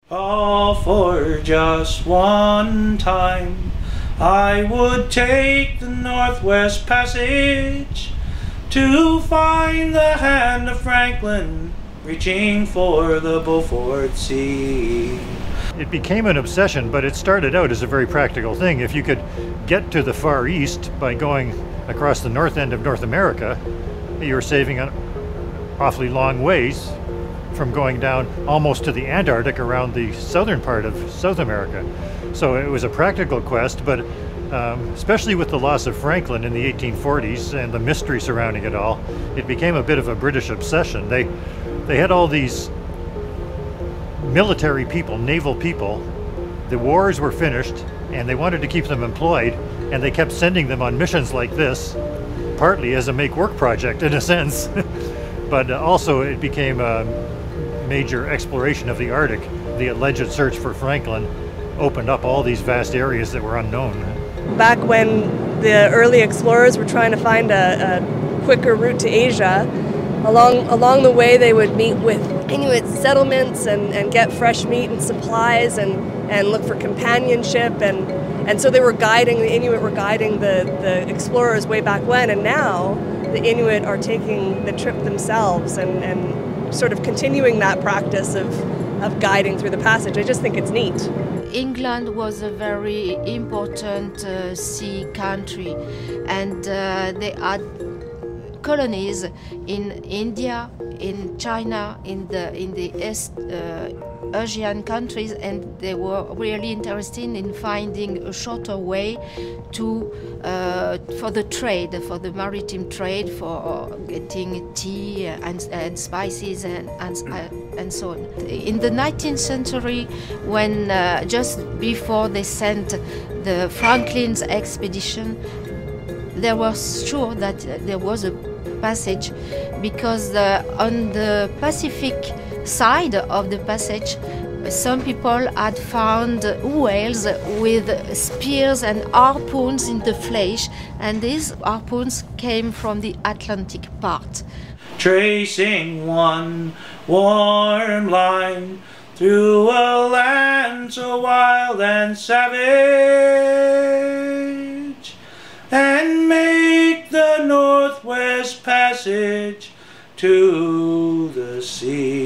All for just one time, I would take the Northwest Passage to find the hand of Franklin reaching for the Beaufort Sea. It became an obsession, but it started out as a very practical thing. If you could get to the Far East by going across the north end of North America, you're saving an awfully long ways from going down almost to the Antarctic around the southern part of South America. So it was a practical quest, but especially with the loss of Franklin in the 1840s and the mystery surrounding it all, it became a bit of a British obsession. They had all these military people, naval people. The wars were finished and they wanted to keep them employed, and they kept sending them on missions like this, partly as a make-work project in a sense, but also it became a major exploration of the Arctic. The alleged search for Franklin opened up all these vast areas that were unknown. Back when the early explorers were trying to find a quicker route to Asia, along the way they would meet with Inuit settlements and get fresh meat and supplies and look for companionship, and so the Inuit were guiding the explorers way back when, and now the Inuit are taking the trip themselves and sort of continuing that practice of guiding through the passage. I just think it's neat. England was a very important sea country, and they had colonies in India, in China, in the East Asian countries, and they were really interested in finding a shorter way to for the trade, for the maritime trade, for getting tea and spices and so on. In the 19th century, when just before they sent the Franklin's expedition, they were sure that there was a passage, because on the Pacific side of the passage, some people had found whales with spears and harpoons in the flesh, and these harpoons came from the Atlantic part. Tracing one warm line through a land so wild and savage, and make the Northwest Passage to the sea.